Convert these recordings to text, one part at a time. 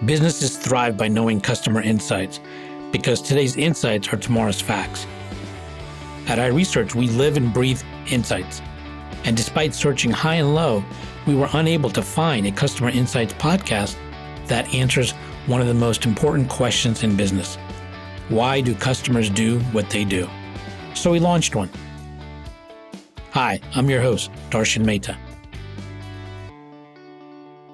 Businesses thrive by knowing customer insights because today's insights are tomorrow's facts. At iResearch, we live and breathe insights. And despite searching high and low, we were unable to find a customer insights podcast that answers one of the most important questions in business. Why do customers do what they do? So we launched one. Hi, I'm your host, Darshan Mehta.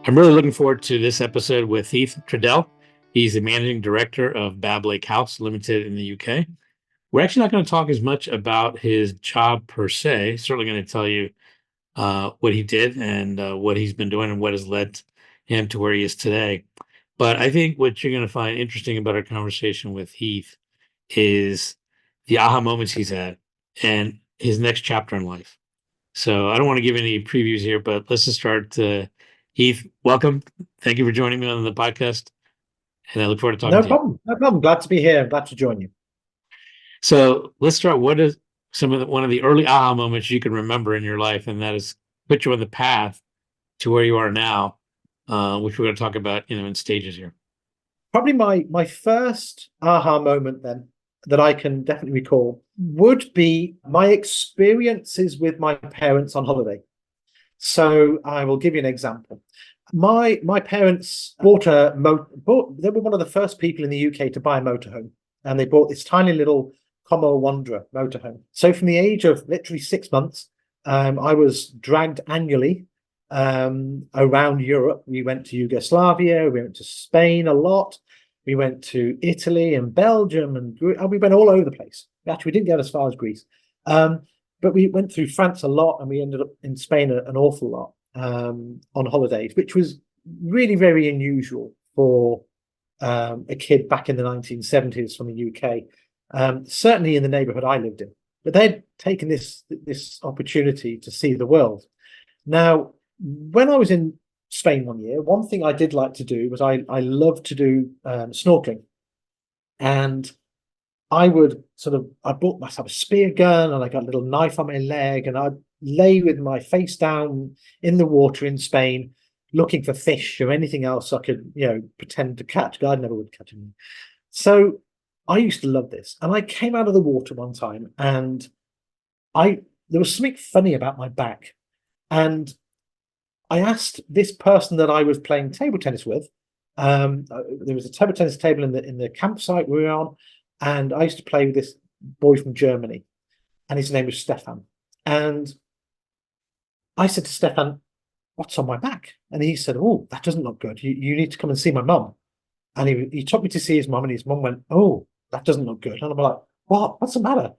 I'm really looking forward to this episode with Heath Tredell. He's the managing director of Bablake House Limited in the UK. We're actually not going to talk as much about his job per se. Certainly going to tell you what he did and what he's been doing and what has led him to where he is today. But I think what you're going to find interesting about our conversation with Heath is the aha moments he's had and his next chapter in life. So I don't want to give any previews here, but let's just start. Heath, welcome. Thank you for joining me on the podcast. And I look forward to talking to you. No problem. Glad to be here. Glad to join you. So let's start. What is one of the early aha moments you can remember in your life, and that is put you on the path to where you are now, which we're going to talk about, in stages here. Probably my first aha moment then that I can definitely recall would be my experiences with my parents on holiday. So I will give you an example. My parents they were one of the first people in the UK to buy a motorhome, and they bought this tiny little Como Wanderer motorhome. So from the age of literally 6 months, I was dragged annually around Europe. We went to Yugoslavia, we went to Spain a lot, we went to Italy and Belgium, and we went all over the place. Actually, we didn't get as far as Greece. But we went through France a lot, and we ended up in Spain an awful lot on holidays, which was really very unusual for a kid back in the 1970s from the UK, certainly in the neighborhood I lived in. But they'd taken this opportunity to see the world. Now, when I was in Spain one year, one thing I did like to do was I loved to do snorkeling. And I bought myself a spear gun, and I got a little knife on my leg, and I'd lay with my face down in the water in Spain, looking for fish or anything else I could, pretend to catch. God never would catch me. So I used to love this. And I came out of the water one time, and there was something funny about my back. And I asked this person that I was playing table tennis with. There was a table tennis table in the campsite we were on. And I used to play with this boy from Germany, and his name was Stefan. And I said to Stefan, "What's on my back?" And he said, "Oh, that doesn't look good. You need to come and see my mum." And he took me to see his mum, and his mum went, "Oh, that doesn't look good." And I'm like, "What? What's the matter?"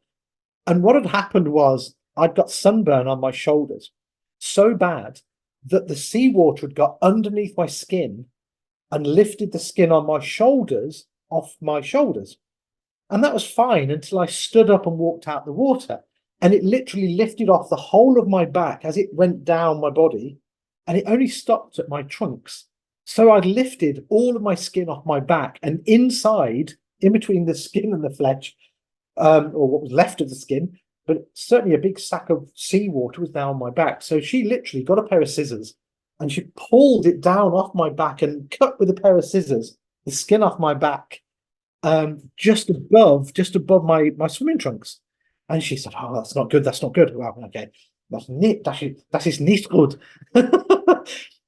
And what had happened was I'd got sunburn on my shoulders so bad that the seawater had got underneath my skin and lifted the skin on my shoulders off my shoulders. And that was fine until I stood up and walked out the water. And it literally lifted off the whole of my back as it went down my body. And it only stopped at my trunks. So I'd lifted all of my skin off my back, and inside, in between the skin and the flesh, or what was left of the skin, but certainly a big sack of seawater was down my back. So she literally got a pair of scissors and she pulled it down off my back and cut with a pair of scissors the skin off my back. Just above my swimming trunks. And she said, "Oh, that's not good. That's not good." Well, okay, that's is nicht good.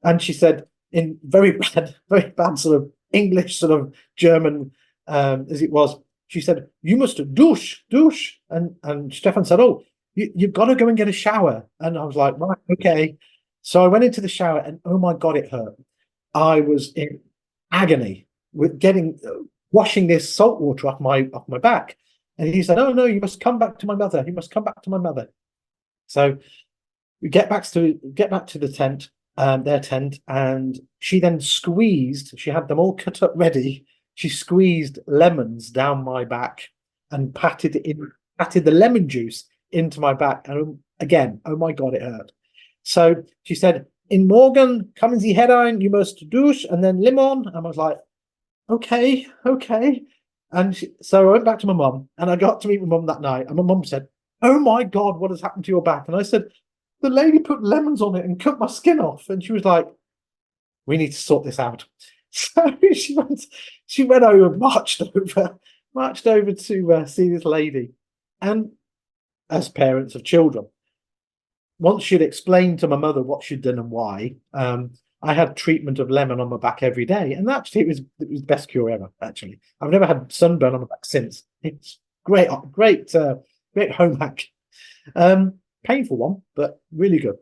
And she said, in very bad sort of English, sort of German, as it was, she said, "You must douche." And Stefan said, "Oh, you've got to go and get a shower." And I was like, "Right, okay." So I went into the shower, and oh my God, it hurt. I was in agony with washing this salt water off my back. And he said, "Oh no, you must come back to my mother. You must come back to my mother." So we get back to the tent, their tent, and she then she had them all cut up ready. She squeezed lemons down my back and patted the lemon juice into my back. And again, oh my God, it hurt. So she said, "In morgen kommen Sie herein, you must douche, and then lemon." And I was like, okay. And so I went back to my mum, and I got to meet my mum that night. And my mum said, "Oh my God, what has happened to your back?" And I said, "The lady put lemons on it and cut my skin off." And she was like, "We need to sort this out." So she went over, marched over to see this lady. And as parents of children, once she'd explained to my mother what she'd done and why, I had treatment of lemon on my back every day, and actually it was the best cure ever. Actually, I've never had sunburn on my back since. It's great home hack. Painful one, but really good.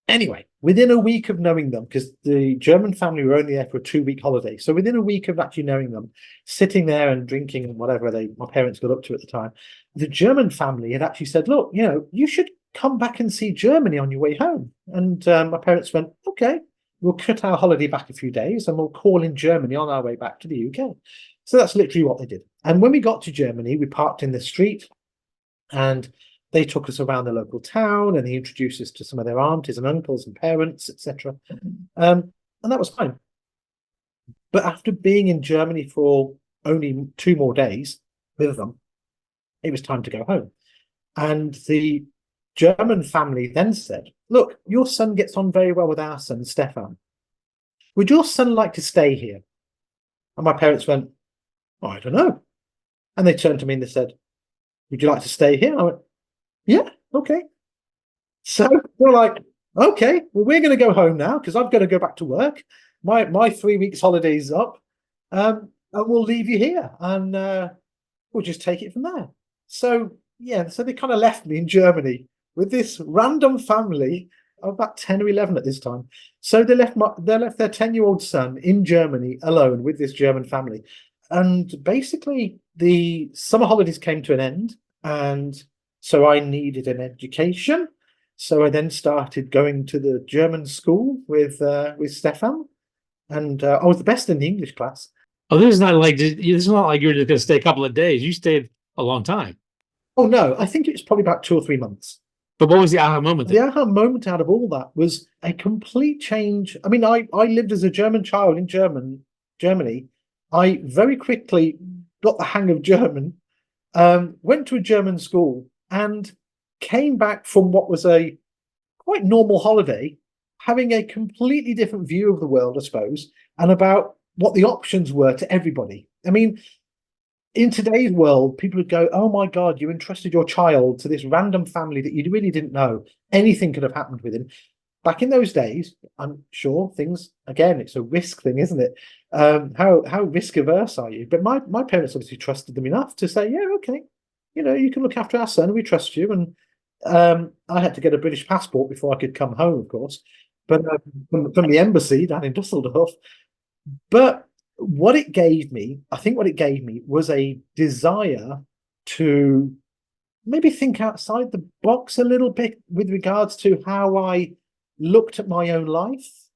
Anyway, within a week of knowing them, because the German family were only there for a 2-week holiday, so within a week of actually knowing them, sitting there and drinking and whatever my parents got up to at the time, the German family had actually said, "Look, you should come back and see Germany on your way home." And my parents went, "Okay, we'll cut our holiday back a few days and we'll call in Germany on our way back to the UK." So that's literally what they did. And when we got to Germany, we parked in the street and they took us around the local town and he introduced us to some of their aunties and uncles and parents, etc. And that was fine. But after being in Germany for only 2 more days with them, it was time to go home. And the German family then said, "Look, your son gets on very well with our son, Stefan. Would your son like to stay here?" And my parents went, "I don't know." And they turned to me and they said, "Would you like to stay here?" I went, "Yeah, okay." So they're like, "Okay, well, we're going to go home now because I've got to go back to work. My 3 weeks holiday's up, and we'll leave you here, and we'll just take it from there." So yeah, so they kind of left me in Germany with this random family of about 10 or 11 at this time. So they left their 10-year-old son in Germany alone with this German family, and basically the summer holidays came to an end, and so I needed an education. So I then started going to the German school with Stefan, and I was the best in the English class. Oh, this is not like you're just going to stay a couple of days. You stayed a long time. Oh no, I think it was probably about 2 or 3 months. But what was the aha moment The then? aha moment out of all that was a complete change. I mean, I lived as a German child in Germany. I very quickly got the hang of German, went to a German school, and came back from what was a quite normal holiday, having a completely different view of the world, I suppose, and about what the options were to everybody. I mean, in today's world, people would go, "Oh my God, you entrusted your child to this random family that you really didn't know. Anything could have happened with him." Back in those days, I'm sure things, again, it's a risk thing, isn't it? How risk averse are you? But my parents obviously trusted them enough to say, "Yeah, okay, you can look after our son. We trust you." And I had to get a British passport before I could come home, of course, but from the embassy down in Dusseldorf. But I think what it gave me was a desire to maybe think outside the box a little bit with regards to how I looked at my own life.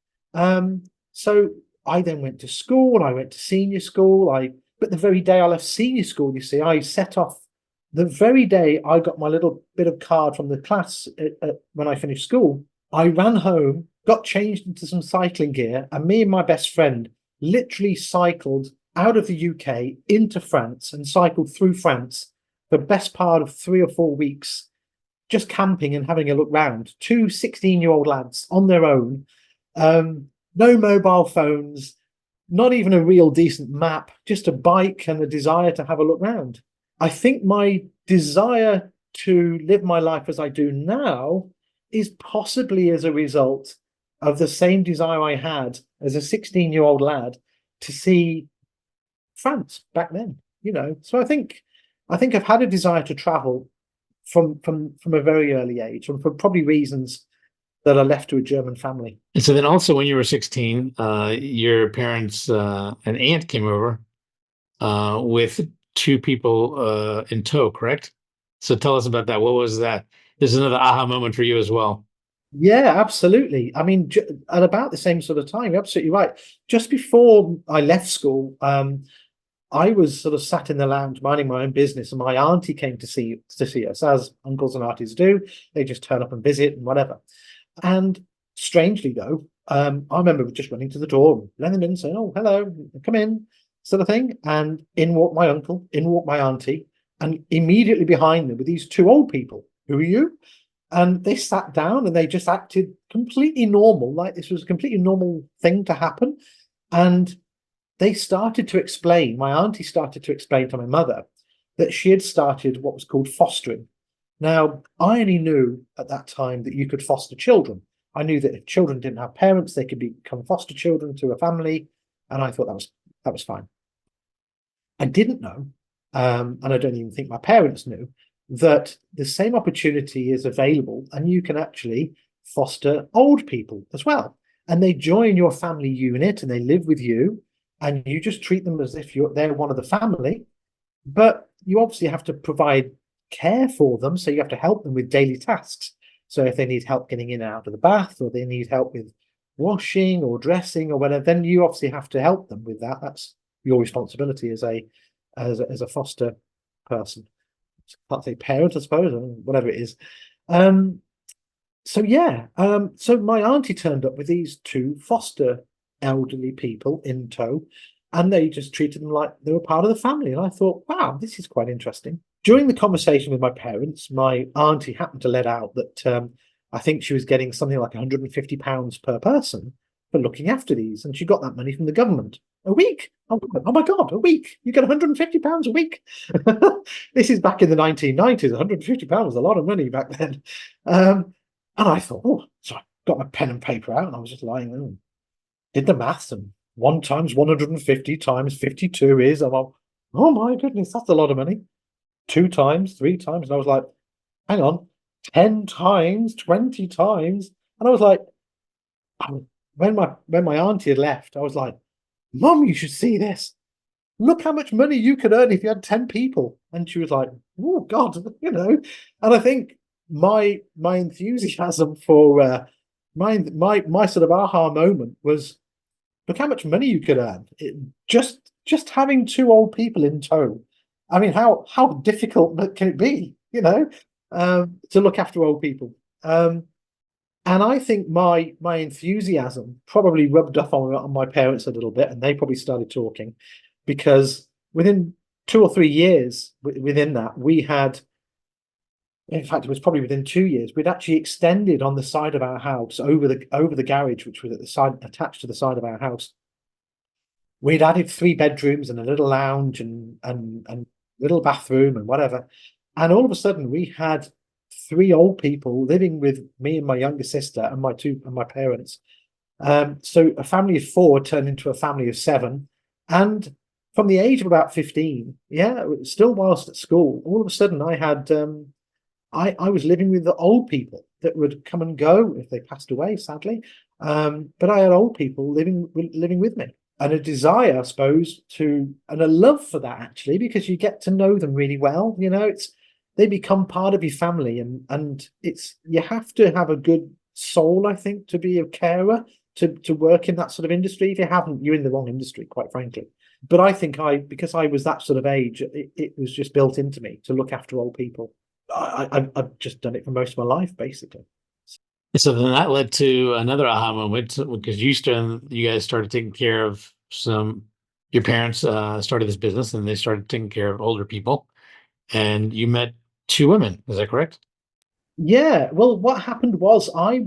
So I then went to school. I went to senior school. But the very day I left senior school, you see, I set off. The very day I got my little bit of card from the class when I finished school, I ran home, got changed into some cycling gear, and me and my best friend literally cycled out of the UK into France and cycled through France the best part of 3 or 4 weeks, just camping and having a look round. 2 16-year-old lads on their own, no mobile phones, not even a real decent map, just a bike and a desire to have a look round. I think my desire to live my life as I do now is possibly as a result of the same desire I had as a 16-year-old lad to see France back then. So I think I've had a desire to travel from a very early age, and for probably reasons that are left to a German family. And so then also when you were 16, your parents, an aunt came over with 2 people in tow, correct? So tell us about that. What was that? This is another aha moment for you as well. Yeah, absolutely. I mean, at about the same sort of time, you're absolutely right. Just before I left school, I was sort of sat in the lounge minding my own business, and my auntie came to see us, as uncles and aunties do. They just turn up and visit and whatever. And strangely, though, I remember just running to the door, letting them in, saying, "Oh, hello, come in," sort of thing. And in walked my uncle, in walked my auntie, and immediately behind them were these 2 old people. "Who are you?" And they sat down and they just acted completely normal, like this was a completely normal thing to happen. And they started to explain, my auntie started to explain to my mother that she had started what was called fostering. Now, I only knew at that time that you could foster children. I knew that if children didn't have parents, they could become foster children to a family, and I thought that was fine. I didn't know, and I don't even think my parents knew, that the same opportunity is available, and you can actually foster old people as well. And they join your family unit and they live with you, and you just treat them as if they're one of the family. But you obviously have to provide care for them, so you have to help them with daily tasks. So if they need help getting in and out of the bath, or they need help with washing or dressing or whatever, then you obviously have to help them with that. That's your responsibility as a foster person. I can't say parent, I suppose, or whatever it is. So yeah, so my auntie turned up with these two foster elderly people in tow, and they just treated them like they were part of the family. And I thought, wow, this is quite interesting. During the conversation with my parents, my auntie happened to let out that I think she was getting something like £150 per person for looking after these, and she got that money from the government. A week? Oh my God, a week? You get £150 a week? This is back in the 1990s. £150 was a lot of money back then. And I thought, oh, so I got my pen and paper out and I was just lying there and did the maths, and 1 times 150 times 52 is, I'm like, oh my goodness, that's a lot of money. 2 times, 3 times. And I was like, hang on, 10 times, 20 times. And I was like, when my auntie had left, I was like, Mum, you should see this. Look how much money you could earn if you had 10 people. And she was like, oh God, And I think my enthusiasm for my sort of aha moment was, look how much money you could earn. Just having 2 old people in tow. I mean, how difficult can it be, to look after old people? And I think my enthusiasm probably rubbed off on my parents a little bit, and they probably started talking, because within 2 or 3 years within that, we had, in fact, it was probably within 2 years, we'd actually extended on the side of our house over the garage, which was at the side, attached to the side of our house. We'd added 3 bedrooms and a little lounge and little bathroom and whatever. And all of a sudden we had 3 old people living with me and my younger sister and my parents. So a family of 4 turned into a family of 7. And from the age of about 15, yeah, still whilst at school, all of a sudden I had I was living with the old people that would come and go if they passed away, sadly. But I had old people living with me, and a desire, I suppose, and a love for that, actually, because you get to know them really well. They become part of your family, and you have to have a good soul, I think, to be a carer, to work in that sort of industry. If you haven't, you're in the wrong industry, quite frankly. But I think because I was that sort of age, it was just built into me to look after old people. I've just done it for most of my life, basically. So then that led to another aha moment, because you guys started taking care of your parents started this business and they started taking care of older people, and you met 2 women. Is that correct? Yeah. Well, what happened was I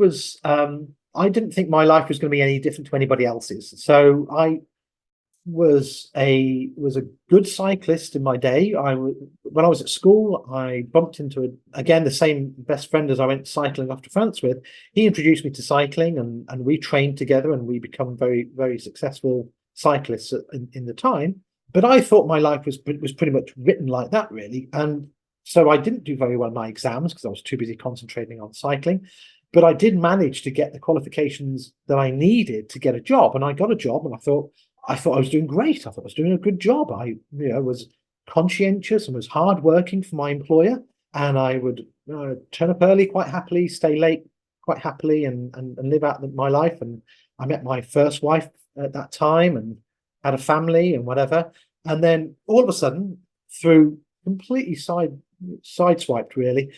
didn't think my life was going to be any different to anybody else's. So I was a good cyclist in my day. When I was at school, I bumped into again the same best friend as I went cycling off to France with. He introduced me to cycling, and we trained together, and we become very, very successful cyclists in the time. But I thought my life was pretty much written like that, really. And so I didn't do very well in my exams because I was too busy concentrating on cycling. But I did manage to get the qualifications that I needed to get a job, and I got a job, and I thought I was doing great. I thought I was doing a good job. I was conscientious and was hardworking for my employer, and I would turn up early quite happily, stay late quite happily, and live out my life. And I met my first wife at that time and had a family and whatever. And then all of a sudden, through completely sideswiped really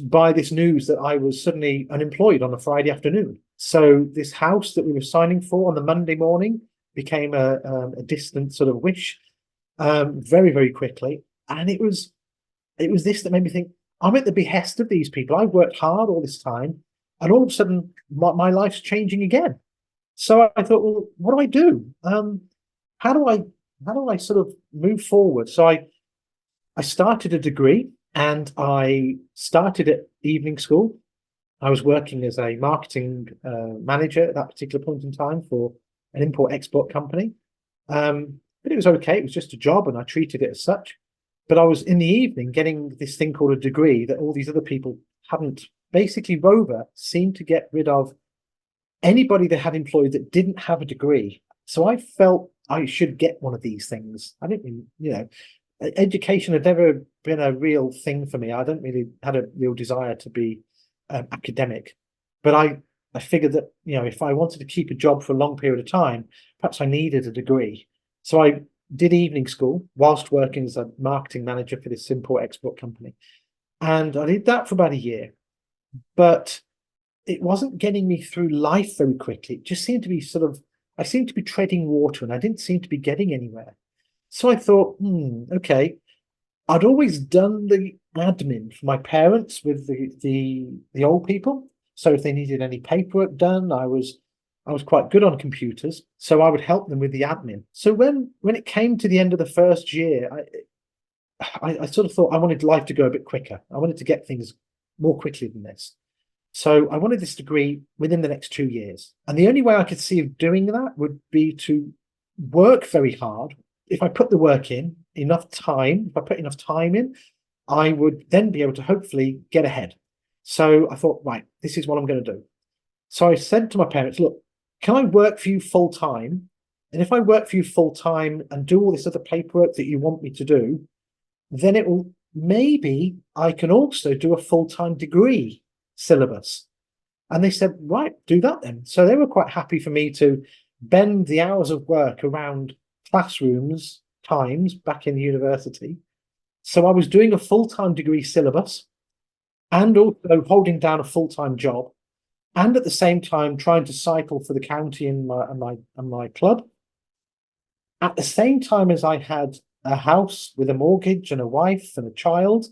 by this news that I was suddenly unemployed on a Friday afternoon. So this house that we were signing for on the Monday morning became a distant sort of wish very, very quickly. And it was this that made me think, I'm at the behest of these people. I've worked hard all this time, and all of a sudden my life's changing again. So I thought, well, what do I do? how do I sort of move forward? So I started a degree and I started at evening school. I was working as a marketing manager at that particular point in time for an import-export company. But it was okay. It was just a job and I treated it as such. But I was in the evening getting this thing called a degree that all these other people hadn't. Basically, Rover seemed to get rid of anybody they had employed that didn't have a degree. So I felt I should get one of these things. I didn't really, education had never been a real thing for me. I don't really had a real desire to be academic, but I figured that if I wanted to keep a job for a long period of time, perhaps I needed a degree. So I did evening school whilst working as a marketing manager for this import-export company, and I did that for about a year, but it wasn't getting me through life very quickly. It just seemed to be I seemed to be treading water, and I didn't seem to be getting anywhere. So I thought, okay. I'd always done the admin for my parents with the old people. So if they needed any paperwork done, I was quite good on computers. So I would help them with the admin. So when it came to the end of the first year, I sort of thought I wanted life to go a bit quicker. I wanted to get things more quickly than this. So I wanted this degree within the next 2 years. And the only way I could see of doing that would be to work very hard. If I put the work in, if I put enough time in, I would then be able to hopefully get ahead. So I thought, right, this is what I'm going to do. So I said to my parents, look, can I work for you full time? And if I work for you full time and do all this other paperwork that you want me to do, then it will maybe I can also do a full-time degree syllabus. And they said, right, do that then. So they were quite happy for me to bend the hours of work around classrooms times back in university. So I was doing a full-time degree syllabus and also holding down a full-time job, and at the same time trying to cycle for the county and my club. At the same time as I had a house with a mortgage and a wife and a child,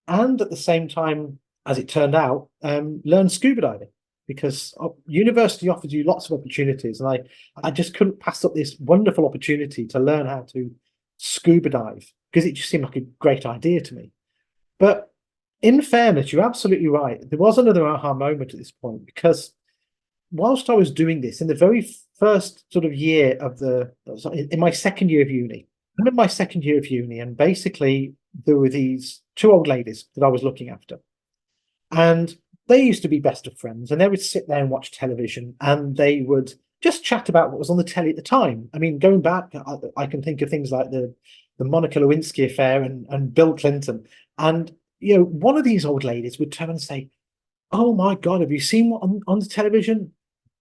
and at the same time, as it turned out, learn scuba diving, because university offers you lots of opportunities, and I just couldn't pass up this wonderful opportunity to learn how to scuba dive, because it just seemed like a great idea to me. But in fairness, you're absolutely right. There was another aha moment at this point, because whilst I was doing this in the very first sort of year of in my second year of uni, I'm in my second year of uni, and basically there were these two old ladies that I was looking after, and they used to be best of friends, and they would sit there and watch television, and they would just chat about what was on the telly at the time. I mean, going back, I can think of things like the Monica Lewinsky affair and Bill Clinton, and one of these old ladies would turn and say, "Oh my God, have you seen what on the television?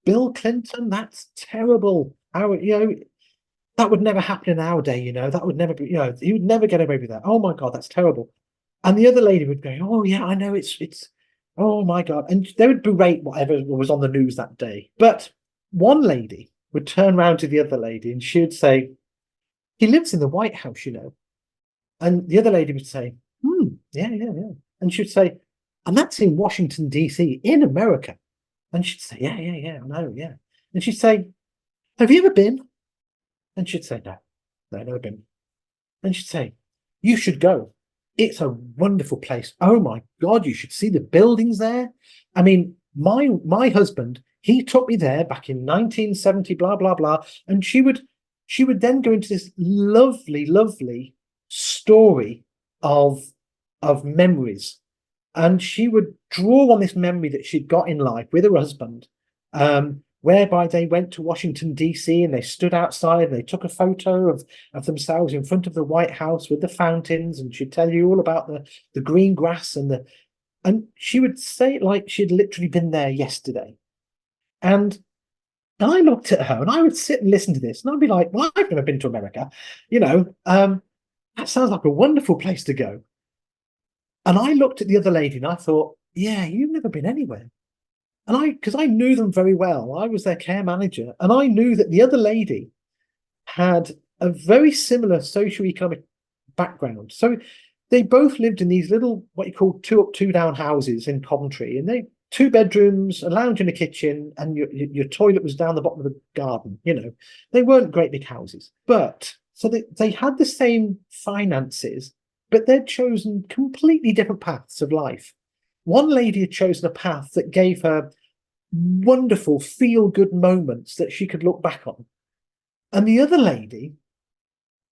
Bill Clinton, that's terrible. That would never happen in our day, that would never be, he would never get away with that. Oh my God, that's terrible." And the other lady would go, "Oh yeah, I know, it's, oh my God." And they would berate whatever was on the news that day. But one lady would turn around to the other lady and she would say, "He lives in the White House, And the other lady would say, yeah, yeah, yeah." And she'd say, "And that's in Washington, D.C., in America." And she'd say, "Yeah, yeah, yeah, I know, yeah." And she'd say, "Have you ever been?" And she'd say, "No, no, never been." And she'd say, "You should go. It's a wonderful place. Oh my God, you should see the buildings there. I mean, my husband, he took me there back in 1970, blah, blah, blah." And she would then go into this lovely, lovely story of memories. And she would draw on this memory that she'd got in life with her husband, whereby they went to Washington, D.C., and they stood outside and they took a photo of themselves in front of the White House with the fountains, and she'd tell you all about the green grass and she would say it like she'd literally been there yesterday. And I looked at her and I would sit and listen to this and I'd be like, "Well, I've never been to America. That sounds like a wonderful place to go." And I looked at the other lady and I thought, "Yeah, you've never been anywhere." And because I knew them very well, I was their care manager, and I knew that the other lady had a very similar socioeconomic background. So they both lived in these little, what you call two up, two down houses in Coventry, and they two bedrooms, a lounge and a kitchen, and your toilet was down the bottom of the garden. They weren't great big houses, but so they had the same finances, but they'd chosen completely different paths of life. One lady had chosen a path that gave her wonderful feel-good moments that she could look back on, and the other lady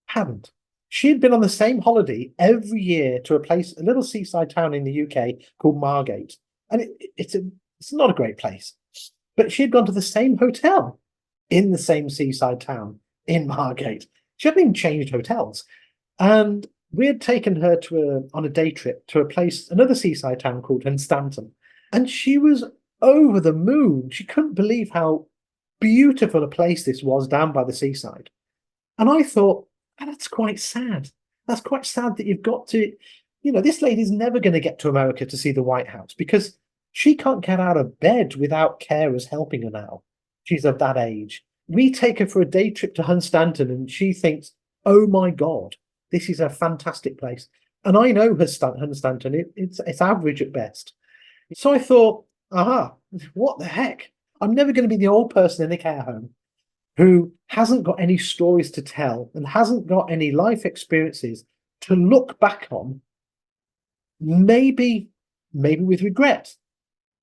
hadn't. She had been on the same holiday every year to a little seaside town in the UK called Margate. And it's not a great place, but she had gone to the same hotel in the same seaside town in Margate. She hadn't even changed hotels. And we had taken her on a day trip to another seaside town called Hunstanton. And she was over the moon. She couldn't believe how beautiful a place this was down by the seaside. And I thought, that's quite sad. That's quite sad that you've got to, this lady's never going to get to America to see the White House because she can't get out of bed without carers helping her now. She's of that age. We take her for a day trip to Hunstanton and she thinks, oh my God, this is a fantastic place. And I know Hunstanton, it's average at best. So I thought, what the heck? I'm never going to be the old person in a care home who hasn't got any stories to tell and hasn't got any life experiences to look back on, maybe with regret,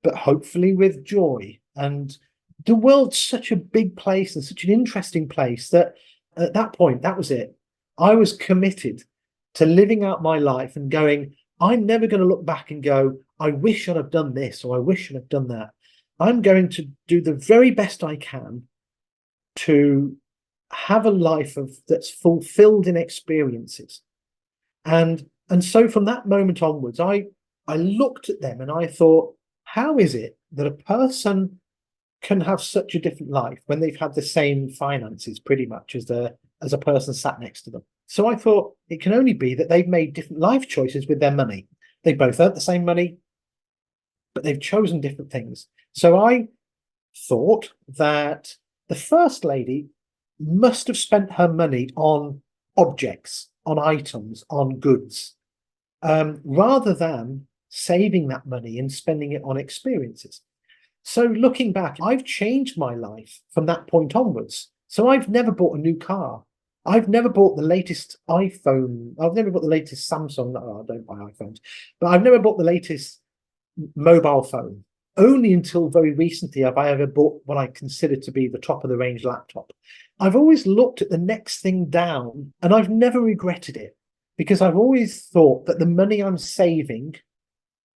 but hopefully with joy. And the world's such a big place and such an interesting place that at that point, that was it. I was committed to living out my life and going, I'm never going to look back and go, I wish I'd have done this or I wish I'd have done that. I'm going to do the very best I can to have a life that's fulfilled in experiences. And so from that moment onwards, I looked at them and I thought, how is it that a person can have such a different life when they've had the same finances pretty much as a person sat next to them? So I thought it can only be that they've made different life choices with their money. They both earned the same money, but they've chosen different things. So I thought that the first lady must have spent her money on objects, on items, on goods, rather than saving that money and spending it on experiences. So looking back, I've changed my life from that point onwards. So I've never bought a new car. I've never bought the latest iPhone. I've never bought the latest Samsung. I don't buy iPhones, but I've never bought the latest mobile phone. Only until very recently have I ever bought what I consider to be the top of the range laptop. I've always looked at the next thing down and I've never regretted it because I've always thought that the money I'm saving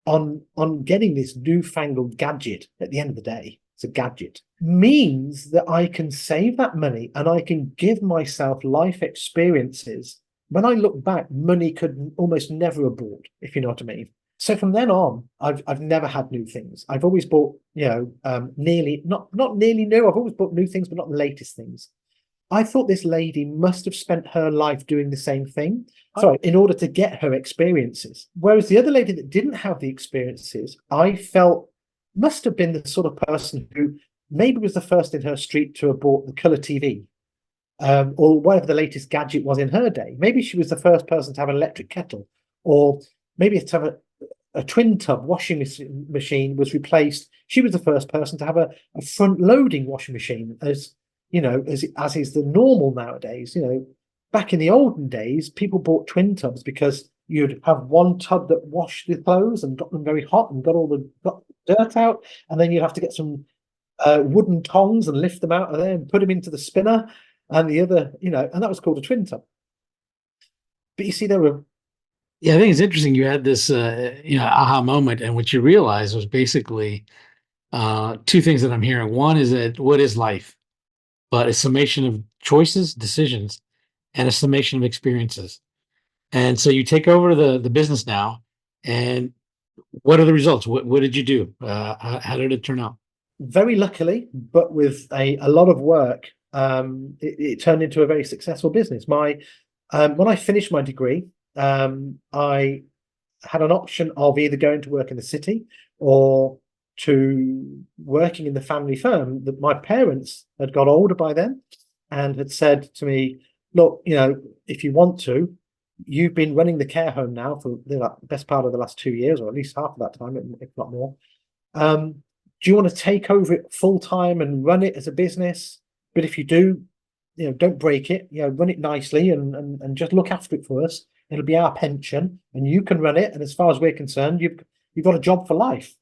on getting this newfangled gadget at the end of the day, it's a gadget, means that I can save that money and I can give myself life experiences. When I look back, money could almost never have bought, if you know what I mean. So from then on, I've never had new things. I've always bought, nearly not nearly new. I've always bought new things, but not the latest things. I thought this lady must have spent her life doing the same thing. Sorry, in order to get her experiences. Whereas the other lady that didn't have the experiences, I felt must have been the sort of person who maybe was the first in her street to have bought the colour TV, or whatever the latest gadget was in her day. Maybe she was the first person to have an electric kettle, or maybe to have a twin tub washing machine was replaced. She was the first person to have a front loading washing machine, as is the normal nowadays. Back in the olden days, people bought twin tubs because you'd have one tub that washed the clothes and got them very hot and got dirt out, and then you'd have to get some wooden tongs and lift them out of there and put them into the spinner, and the other, and that was called a twin tub. But you see, there were. Yeah, I think it's interesting. You had this, aha moment, and what you realized was basically two things that I'm hearing. One is that what is life, but a summation of choices, decisions, and a summation of experiences. And so you take over the business now, and what are the results? What did you do? How did it turn out? Very luckily, but with a lot of work, it turned into a very successful business. When I finished my degree, I had an option of either going to work in the city or to working in the family firm. That my parents had got older by then and had said to me, look, if you want to, you've been running the care home now for the best part of the last 2 years, or at least half of that time, if not more. Do you want to take over it full time and run it as a business? But if you do, don't break it, run it nicely and just look after it for us. It'll be our pension and you can run it. And as far as we're concerned, you've got a job for life.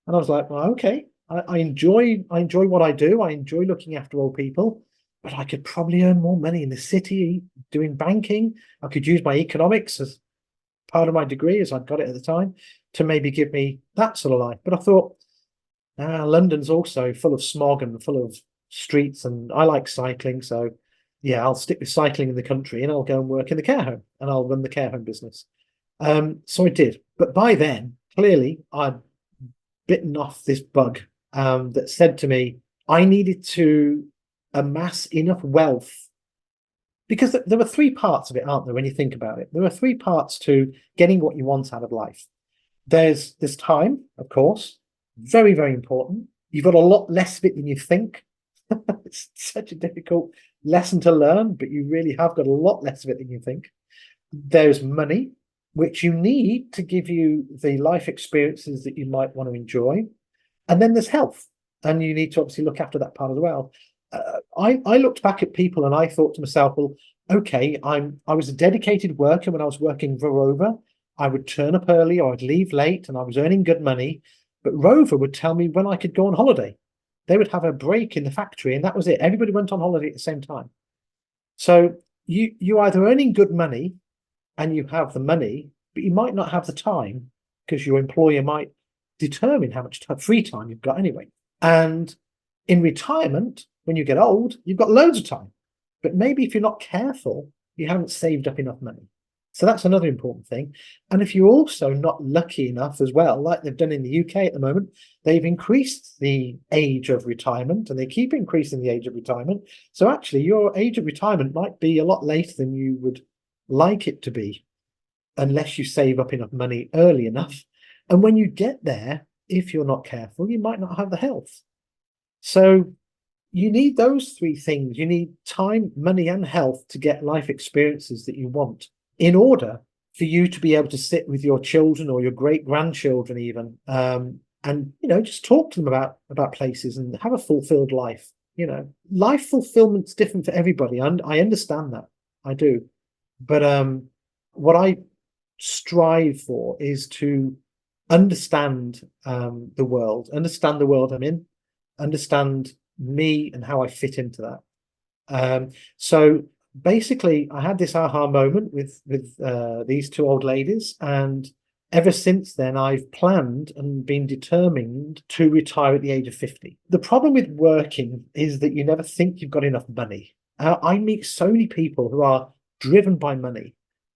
And I was like, well, okay, I enjoy what I do. I enjoy looking after old people, but I could probably earn more money in the city doing banking. I could use my economics as part of my degree, as I'd got it at the time, to maybe give me that sort of life. But I thought, London's also full of smog and full of streets, and I like cycling. So, yeah, I'll stick with cycling in the country and I'll go and work in the care home and I'll run the care home business. So I did. But by then, clearly, I'd bitten off this bug that said to me, I needed to amass enough wealth, because there were three parts of it, aren't there, when you think about it? There are three parts to getting what you want out of life. There's this time, of course, very, very important. You've got a lot less of it than you think. It's such a difficult lesson to learn, but you really have got a lot less of it than you think. There's money, which you need to give you the life experiences that you might want to enjoy. And then there's health, and you need to obviously look after that part as well. I looked back at people and I thought to myself, well, okay, I was a dedicated worker when I was working for Rover. I would turn up early or I'd leave late and I was earning good money. But Rover would tell me when I could go on holiday. They would have a break in the factory and that was it. Everybody went on holiday at the same time. So you're either earning good money and you have the money, but you might not have the time because your employer might determine how much free time you've got anyway. And in retirement, when you get old, you've got loads of time. But maybe if you're not careful, you haven't saved up enough money. So that's another important thing. And if you're also not lucky enough as well, like they've done in the UK at the moment, they've increased the age of retirement and they keep increasing the age of retirement. So actually your age of retirement might be a lot later than you would like it to be, unless you save up enough money early enough. And when you get there, if you're not careful, you might not have the health. So you need those three things. You need time, money, and health to get life experiences that you want in order for you to be able to sit with your children or your great grandchildren even, and just talk to them about places and have a fulfilled life. Life fulfillment's different for everybody, and I understand that. I do. But what I strive for is to understand the world I'm in, understand me and how I fit into that. So basically, I had this aha moment with these two old ladies, and ever since then, I've planned and been determined to retire at the age of 50. The problem with working is that you never think you've got enough money. I meet so many people who are driven by money,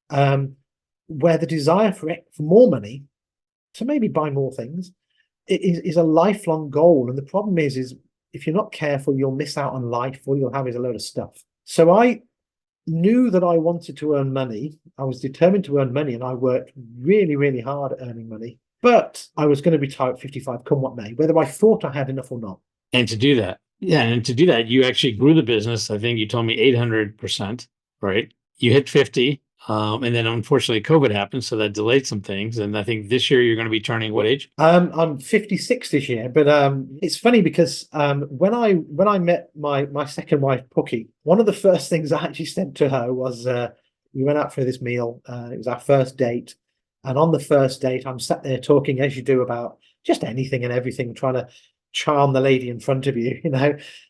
where the desire for more money to maybe buy more things is a lifelong goal. And the problem is if you're not careful, you'll miss out on life. All you'll have is a load of stuff. So I knew that I wanted to earn money. I was determined to earn money, and I worked really, really hard at earning money. But I was going to retire at 55, come what may, whether I thought I had enough or not. And to do that, you actually grew the business. I think you told me 800%, right? You hit 50. And then unfortunately COVID happened, so that delayed some things. And I think this year you're going to be turning what age? I'm 56 this year, but it's funny because when I met my second wife, Pookie, one of the first things I actually said to her was we went out for this meal. It was our first date, and on the first date, I'm sat there talking as you do about just anything and everything, trying to charm the lady in front of you,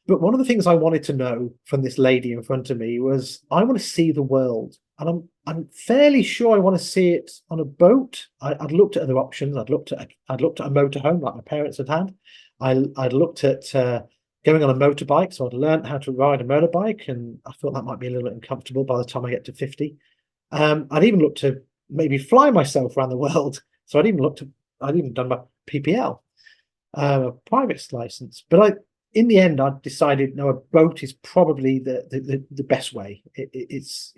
But one of the things I wanted to know from this lady in front of me was I want to see the world. And I'm fairly sure I want to see it on a boat. I'd looked at other options. I'd looked at a motorhome like my parents had had. I'd looked at going on a motorbike, so I'd learned how to ride a motorbike, and I thought that might be a little bit uncomfortable by the time I get to 50. I'd even looked to maybe fly myself around the world. So I'd even done my PPL, a private license. But in the end, I decided no, a boat is probably the best way. It's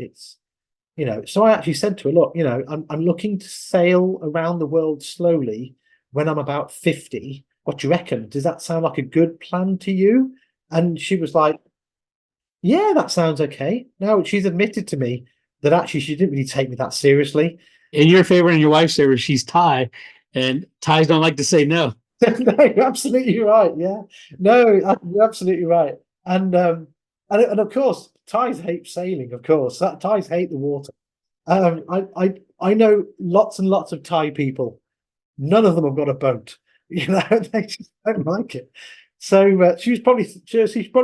so I actually said to her, look, I'm looking to sail around the world slowly when I'm about 50. What do you reckon? Does that sound like a good plan to you? And she was like, yeah, that sounds okay. Now, she's admitted to me that actually she didn't really take me that seriously. In your favor and your wife's favor, she's Thai, and Thais don't like to say no. No, you're absolutely right. Yeah, no, you're absolutely right. And of course, Thais hate sailing. Of course, Thais hate the water. I know lots and lots of Thai people. None of them have got a boat. You know, they just don't like it. So she's probably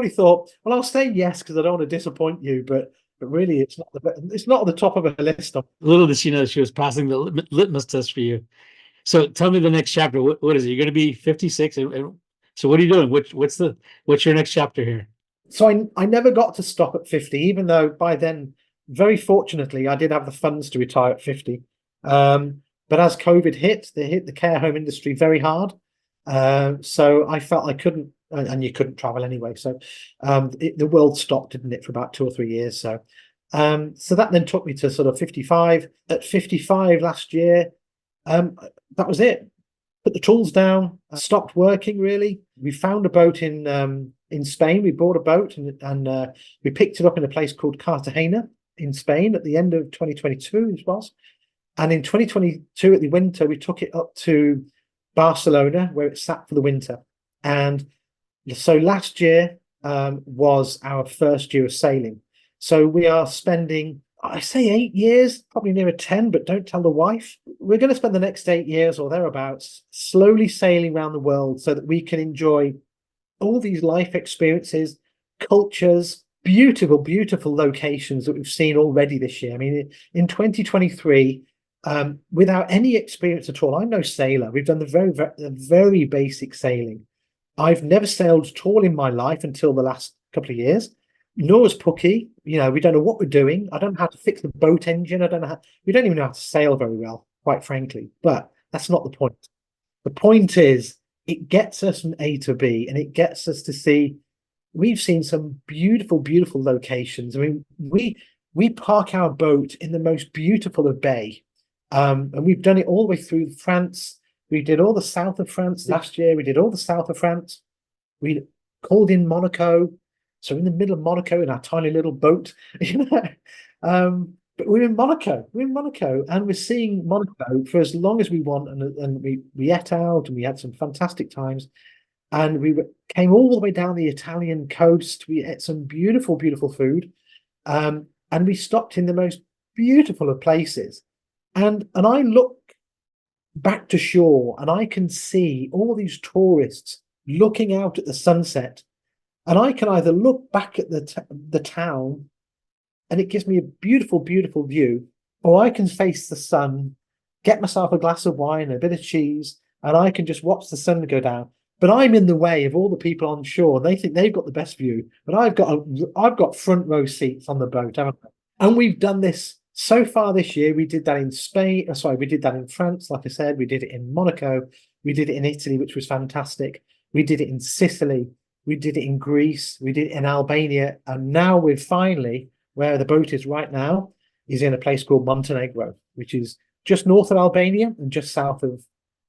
thought, well, I'll say yes because I don't want to disappoint you, but really, it's not at the top of her list. Little did she know she was passing the litmus test for you. So tell me the next chapter. What is it? You're going to be 56, and so what are you doing? What's your next chapter here? So I never got to stop at 50, even though by then, very fortunately, I did have the funds to retire at 50. But as COVID hit, they hit the care home industry very hard. So I felt I couldn't, and you couldn't travel anyway. So the world stopped, didn't it, for about 2 or 3 years. So that then took me to sort of 55. At 55 last year, that was it. Put the tools down, stopped working really. We found a boat in Spain. We bought a boat and we picked it up in a place called Cartagena in Spain at the end of 2022, this was. And in 2022, at the winter, we took it up to Barcelona, where it sat for the winter. And so last year was our first year of sailing. So we are spending, I say 8 years, probably nearer 10, but don't tell the wife. We're going to spend the next 8 years or thereabouts slowly sailing around the world so that we can enjoy all these life experiences, cultures, beautiful, beautiful locations that we've seen already this year. I mean, in 2023, without any experience at all, I'm no sailor. We've done the very basic sailing. I've never sailed at all in my life until the last couple of years. Nor has Pookie. You know, we don't know what we're doing. I don't know how to fix the boat engine. We don't even know how to sail very well, quite frankly. But that's not the point. The point is, it gets us from A to B, and it gets us to see. We've seen some beautiful, beautiful locations. I mean, we park our boat in the most beautiful of bay, and we've done it all the way through France. We did all the south of France last year. We did all the south of France. We called in Monaco. So in the middle of Monaco in our tiny little boat, you know. But we're in Monaco. We're in Monaco, and we're seeing Monaco for as long as we want. And we ate out, and we had some fantastic times. And came all the way down the Italian coast. We ate some beautiful, beautiful food, and we stopped in the most beautiful of places. And I look back to shore, and I can see all these tourists looking out at the sunset. And I can either look back at the town, and it gives me a beautiful, beautiful view, or I can face the sun, get myself a glass of wine, a bit of cheese, and I can just watch the sun go down. But I'm in the way of all the people on shore. They think they've got the best view, but I've got front row seats on the boat, haven't I? And we've done this so far this year. We did that in Spain. Sorry, we did that in France. Like I said, we did it in Monaco. We did it in Italy, which was fantastic. We did it in Sicily. We did it in Greece. We did it in Albania. And now we're finally, where the boat is right now, is in a place called Montenegro, which is just north of Albania and just south of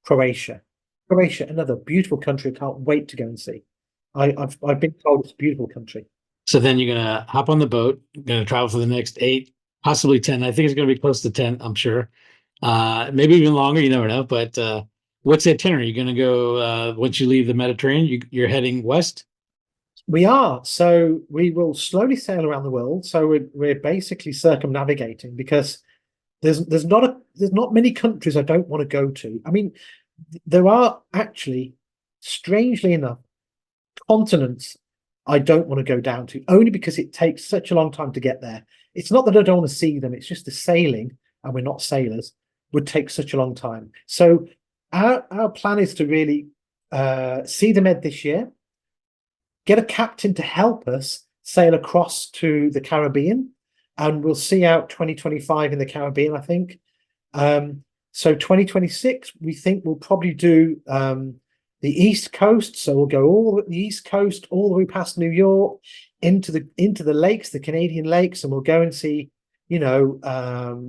Croatia. Croatia, another beautiful country. I can't wait to go and see. I've been told it's a beautiful country. So then you're gonna hop on the boat, gonna travel for the next 8, possibly 10. I think it's gonna be close to 10, I'm sure. Maybe even longer, you never know. But what's the itinerary? You're gonna go once you leave the Mediterranean, you're heading west? We are. So we will slowly sail around the world. So we're basically circumnavigating because there's not many countries I don't want to go to. I mean, there are actually, strangely enough, continents I don't want to go down to, only because it takes such a long time to get there. It's not that I don't want to see them, it's just the sailing, and we're not sailors, would take such a long time. So our plan is to really see the Med this year, get a captain to help us sail across to the Caribbean, and we'll see out 2025 in the Caribbean, I think. So 2026, we think we'll probably do the East Coast. So we'll go all the East Coast, all the way past New York, into the lakes, the Canadian lakes, and we'll go and see, you know,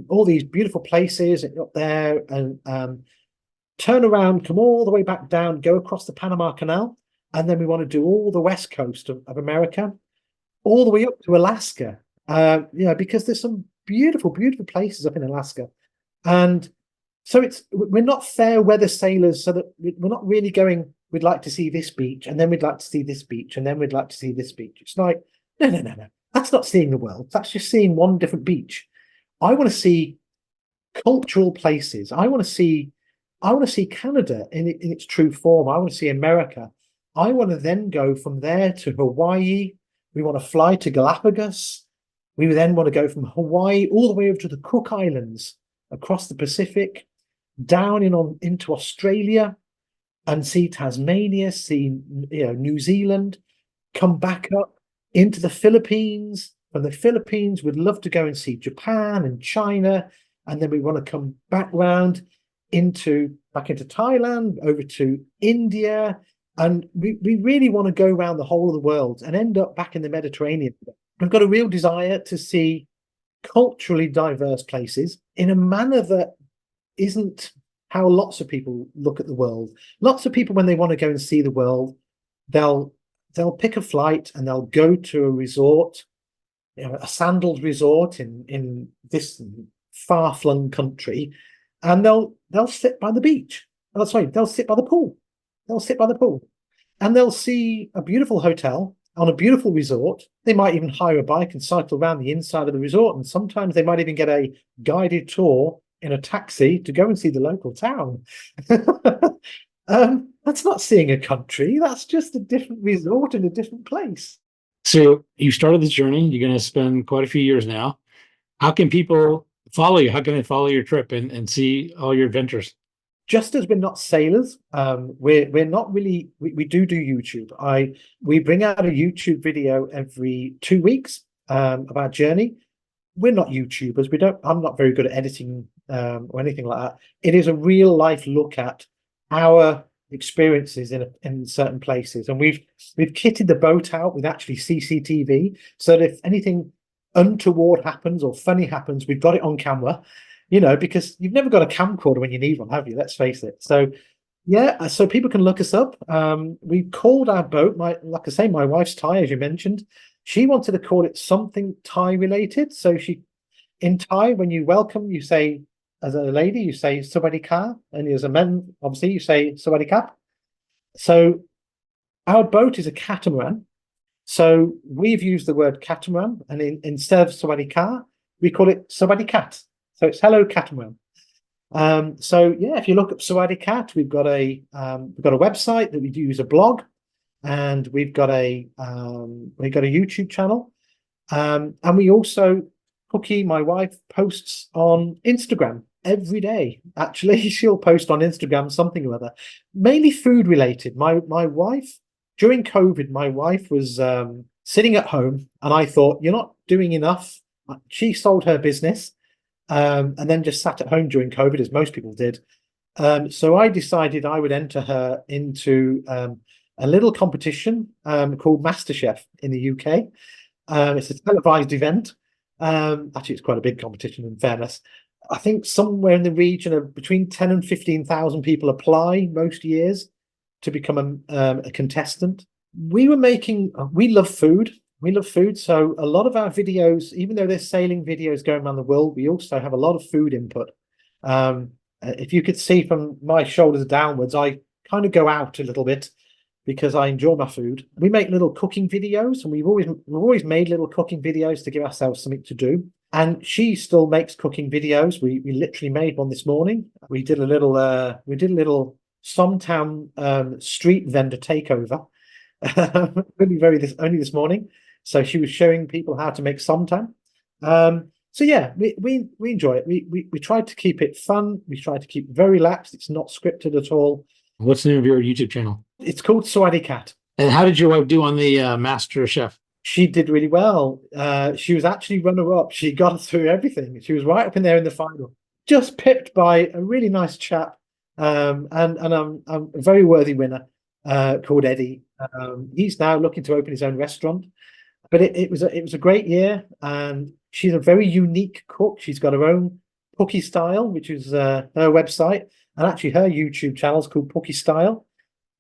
all these beautiful places up there, and turn around, come all the way back down, go across the Panama Canal, and then we want to do all the west coast of America, all the way up to Alaska. You know, because there's some beautiful, beautiful places up in Alaska. And So we're not fair weather sailors, so that we're not really going, we'd like to see this beach, and then we'd like to see this beach, and then we'd like to see this beach. It's like, no, no, no, no. That's not seeing the world. That's just seeing one different beach. I want to see cultural places. I want to see Canada in its true form. I want to see America. I want to then go from there to Hawaii. We want to fly to Galapagos. We then want to go from Hawaii all the way over to the Cook Islands, across the Pacific, down into Australia, and see Tasmania, see New Zealand, come back up into the Philippines. From the Philippines, we'd love to go and see Japan and China, and then we want to come back back into Thailand, over to India, and we really want to go around the whole of the world and end up back in the Mediterranean. We've got a real desire to see culturally diverse places in a manner that isn't how lots of people look at the world. Lots of people, when they want to go and see the world, they'll pick a flight and they'll go to a resort, a sandals resort in this far-flung country, and they'll sit by the beach. Oh, sorry, they'll sit by the pool. They'll sit by the pool, and they'll see a beautiful hotel on a beautiful resort. They might even hire a bike and cycle around the inside of the resort, and sometimes they might even get a guided tour in a taxi to go and see the local town. That's not seeing a country. That's just a different resort in a different place. So you started this journey. You're going to spend quite a few years now. How can people follow you? How can they follow your trip and see all your adventures? Just as we're not sailors, we're not really. We do YouTube. We bring out a YouTube video every 2 weeks of our journey. We're not YouTubers. I'm not very good at editing or anything like that. It is a real life look at our experiences in certain places, and we've kitted the boat out with actually CCTV, so that if anything untoward happens or funny happens, we've got it on camera. Because you've never got a camcorder when you need one, have you? Let's face it. So yeah, so people can look us up. We called our boat, like I say, my wife's Thai, as you mentioned. She wanted to call it something Thai related. So in Thai, when you welcome, you say, as a lady, you say "Sawadi ka," and as a man, obviously, you say "Sawadi kap." So our boat is a catamaran. So we've used the word catamaran, and instead of "Sawadi ka," we call it "Sawadi cat." So it's "Hello Catamaran." So yeah, if you look up Sawadi Cat, we've got a website that we do use, a blog, and we've got a YouTube channel, and we also, Cookie, my wife, posts on Instagram every day. Actually, she'll post on Instagram something or other, mainly food related. My wife, during COVID, my wife was sitting at home, and I thought, you're not doing enough. She sold her business. And then just sat at home during COVID, as most people did. So I decided I would enter her into a little competition called MasterChef in the UK. It's a televised event. Actually, it's quite a big competition, in fairness. I think somewhere in the region of between 10 and 15,000 people apply most years to become a contestant. We love food. We love food, so a lot of our videos, even though there's sailing videos going around the world, we also have a lot of food input. If you could see from my shoulders downwards, I kind of go out a little bit because I enjoy my food. We make little cooking videos, and we've always made little cooking videos to give ourselves something to do. And she still makes cooking videos. We literally made one this morning. We did a little Somtown street vendor takeover only this morning. So she was showing people how to make somtam. So yeah, we enjoy it. We try to keep it fun. We try to keep it very relaxed. It's not scripted at all. What's the name of your YouTube channel? It's called Sawadi Cat. And how did your wife do on the MasterChef? She did really well. She was actually runner-up. She got through everything. She was right up in there in the final, just pipped by a really nice chap, and a very worthy winner called Eddie. He's now looking to open his own restaurant. But it was a great year, and she's a very unique cook. She's got her own Pookie Style, which is her website, and actually her YouTube channel is called Pookie Style.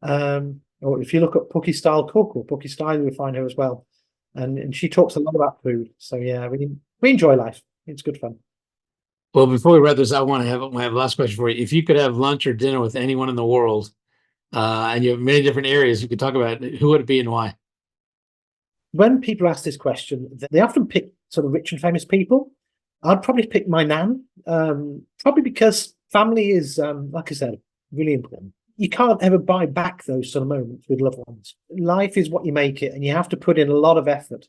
Or if you look up Pookie Style Cook or Pookie Style, you'll find her as well. And she talks a lot about food. So yeah, we enjoy life. It's good fun. Well, before we wrap this, I have a last question for you. If you could have lunch or dinner with anyone in the world, and you have many different areas you could talk about, who would it be and why? When people ask this question, they often pick sort of rich and famous people. I'd probably pick my nan, probably because family is, like I said, really important. You can't ever buy back those sort of moments with loved ones. Life is what you make it, and you have to put in a lot of effort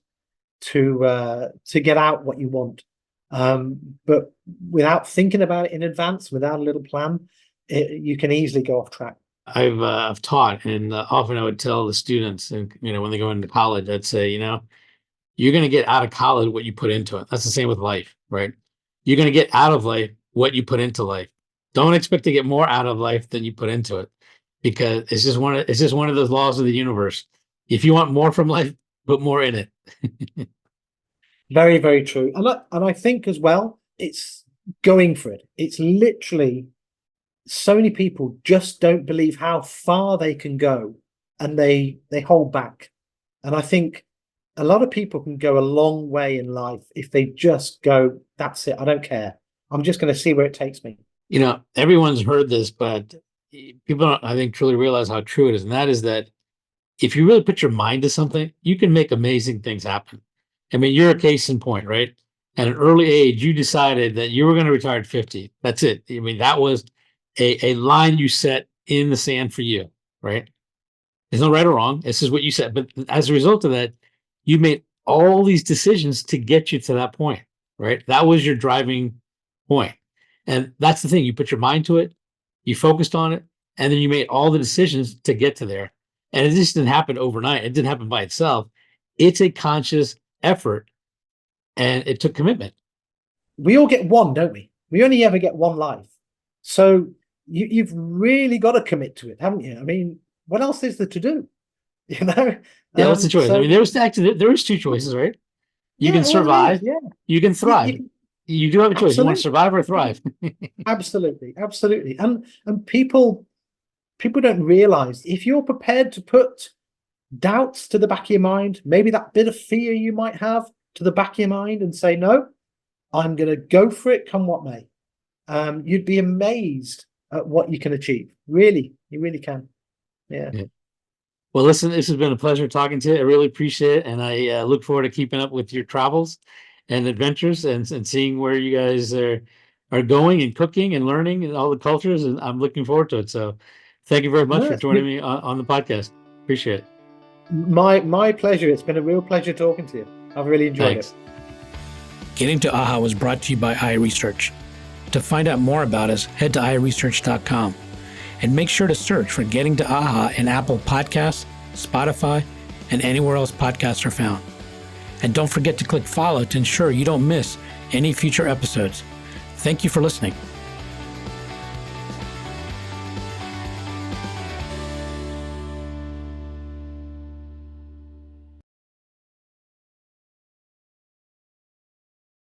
to get out what you want. But without thinking about it in advance, without a little plan, you can easily go off track. I've taught, and often I would tell the students, and when they go into college, I'd say, you're going to get out of college what you put into it. That's the same with life, right? You're going to get out of life what you put into life. Don't expect to get more out of life than you put into it, because it's just one of those laws of the universe. If you want more from life, put more in it. Very, very true. And I think as well, it's going for it. It's literally so many people just don't believe how far they can go, and they hold back. And I think a lot of people can go a long way in life if they just go, that's it, I don't care. I'm just going to see where it takes me. Everyone's heard this, but people don't, I think, truly realize how true it is. And that is that if you really put your mind to something, you can make amazing things happen. I mean, you're a case in point, right? At an early age, you decided that you were going to retire at 50. That's it. I mean, that was a line you set in the sand for you, right? There's no right or wrong. This is what you said. But as a result of that, you made all these decisions to get you to that point, right? That was your driving point. And that's the thing. You put your mind to it, you focused on it, and then you made all the decisions to get to there. And it just didn't happen overnight. It didn't happen by itself. It's a conscious effort, and it took commitment. We all get one, don't we? We only ever get one life. So you've really got to commit to it, haven't you? I mean, what else is there to do? Yeah, what's the choice? So, I mean, there was two choices, right? You can survive, you can thrive. You do have a choice. Absolutely. You want to survive or thrive. Absolutely, absolutely. And people don't realize, if you're prepared to put doubts to the back of your mind, maybe that bit of fear you might have to the back of your mind, and say, no, I'm going to go for it, come what may. You'd be amazed at what you can achieve. Really, you really can. Yeah. Well, listen, this has been a pleasure talking to you. I really appreciate it. And I look forward to keeping up with your travels and adventures, and seeing where you guys are going and cooking and learning and all the cultures. And I'm looking forward to it. So thank you very much for joining me on the podcast. Appreciate it. My pleasure. It's been a real pleasure talking to you. I've really enjoyed it. Getting to AHA was brought to you by iResearch. To find out more about us, head to iResearch.com. And make sure to search for Getting to AHA in Apple Podcasts, Spotify, and anywhere else podcasts are found. And don't forget to click follow to ensure you don't miss any future episodes. Thank you for listening.